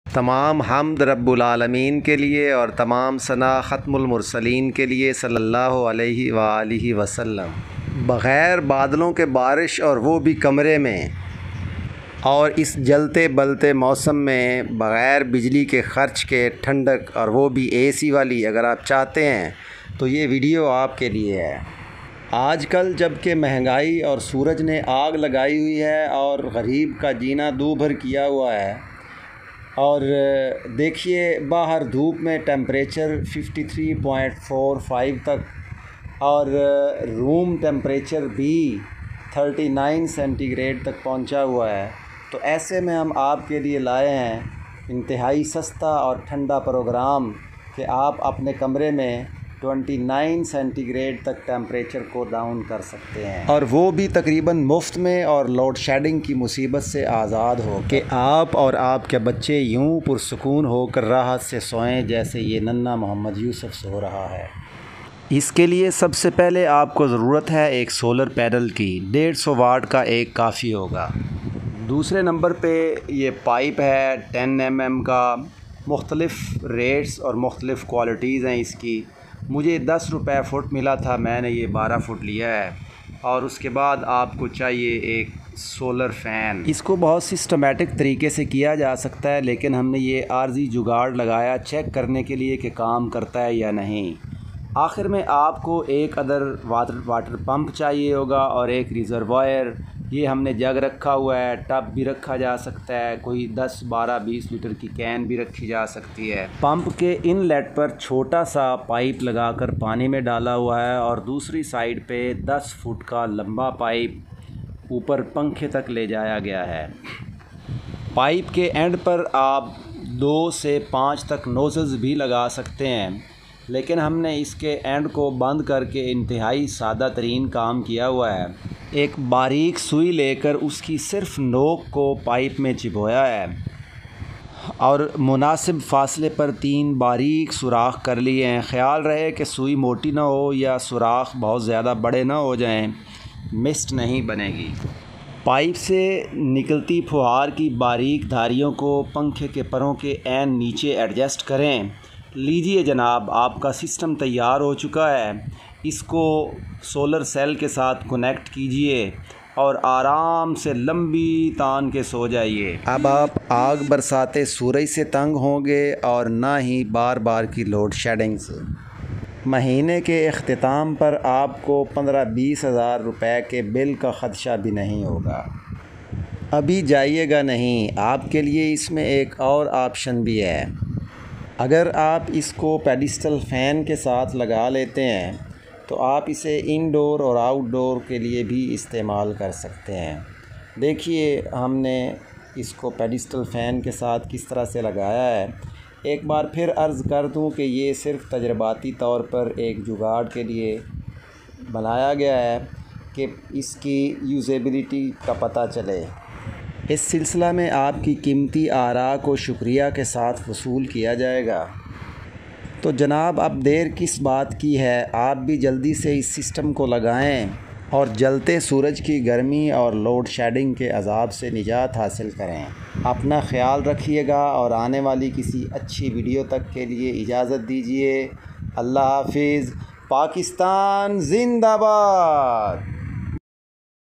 तमाम हम्द रब्बुल आलमीन के लिए और तमाम सना ख़त्मुल मुरसलीन के लिए सल्लल्लाहु अलैहि वालिहि वसल्लम। बग़ैर बादलों के बारिश और वो भी कमरे में, और इस जलते बलते मौसम में बग़ैर बिजली के ख़र्च के ठंडक, और वो भी एसी वाली, अगर आप चाहते हैं तो ये वीडियो आपके लिए है। आजकल जबकि महंगाई और सूरज ने आग लगाई हुई है और गरीब का जीना दूभर किया हुआ है, और देखिए बाहर धूप में टेम्परेचर 53.45 तक और रूम टेम्परेचर भी 39 सेंटीग्रेड तक पहुंचा हुआ है। तो ऐसे में हम आपके लिए लाए हैं इंतहाई सस्ता और ठंडा प्रोग्राम कि आप अपने कमरे में 29 सेंटीग्रेड तक टेम्परेचर को डाउन कर सकते हैं, और वो भी तकरीबन मुफ्त में और लोड शेडिंग की मुसीबत से आज़ाद हो कि आप और आपके बच्चे यूं पुरसुकून होकर राहत से सोएं जैसे ये नन्हा मोहम्मद यूसुफ सो रहा है। इसके लिए सबसे पहले आपको ज़रूरत है एक सोलर पैनल की। 150 वाट का एक काफ़ी होगा। दूसरे नंबर पे ये पाइप है 10 mm का। मुख्तलिफ़ रेट्स और मुख्तलिफ़ क्वालिटीज़ हैं इसकी। मुझे 10 रुपये फ़ुट मिला था, मैंने ये 12 फुट लिया है। और उसके बाद आपको चाहिए एक सोलर फ़ैन। इसको बहुत सिस्टमेटिक तरीके से किया जा सकता है, लेकिन हमने ये आर्जी जुगाड़ लगाया चेक करने के लिए कि काम करता है या नहीं। आखिर में आपको एक अदर वाटर पंप चाहिए होगा और एक रिज़र्वायर। ये हमने जग रखा हुआ है, टब भी रखा जा सकता है, कोई 10, 12, 20 लीटर की कैन भी रखी जा सकती है। पंप के इनलेट पर छोटा सा पाइप लगाकर पानी में डाला हुआ है और दूसरी साइड पे 10 फुट का लंबा पाइप ऊपर पंखे तक ले जाया गया है। पाइप के एंड पर आप 2 से 5 तक नोज़ल्स भी लगा सकते हैं, लेकिन हमने इसके एंड को बंद करके इंतहाई सादा तरीन काम किया हुआ है। एक बारीक सुई लेकर उसकी सिर्फ नोक को पाइप में चिपकाया है और मुनासिब फासले पर 3 बारीक सुराख कर लिए हैं। ख्याल रहे कि सुई मोटी ना हो या सुराख बहुत ज़्यादा बड़े ना हो जाएं, मिस्ट नहीं बनेगी। पाइप से निकलती फुहार की बारीक धारियों को पंखे के परों के ऐन नीचे एडजस्ट करें। लीजिए जनाब, आपका सिस्टम तैयार हो चुका है। इसको सोलर सेल के साथ कनेक्ट कीजिए और आराम से लंबी तान के सो जाइए। अब आप आग बरसाते सूरज से तंग होंगे और ना ही बार बार की लोड शेडिंग से। महीने के इख्तिताम पर आपको 15-20 हज़ार रुपये के बिल का ख़दशा भी नहीं होगा। अभी जाइएगा नहीं, आपके लिए इसमें एक और ऑप्शन भी है। अगर आप इसको पेडिस्टल फ़ैन के साथ लगा लेते हैं तो आप इसे इनडोर और आउटडोर के लिए भी इस्तेमाल कर सकते हैं। देखिए हमने इसको पेडिस्टल फ़ैन के साथ किस तरह से लगाया है। एक बार फिर अर्ज़ कर दूं कि ये सिर्फ़ तजर्बाती तौर पर एक जुगाड़ के लिए बनाया गया है कि इसकी यूज़ेबिलिटी का पता चले। इस सिलसिला में आपकी कीमती आरा को शुक्रिया के साथ वसूल किया जाएगा। तो जनाब अब देर किस बात की है, आप भी जल्दी से इस सिस्टम को लगाएं और जलते सूरज की गर्मी और लोड शेडिंग के अज़ाब से निजात हासिल करें। अपना ख्याल रखिएगा और आने वाली किसी अच्छी वीडियो तक के लिए इजाज़त दीजिए। अल्लाह हाफिज़। पाकिस्तान ज़िंदाबाद।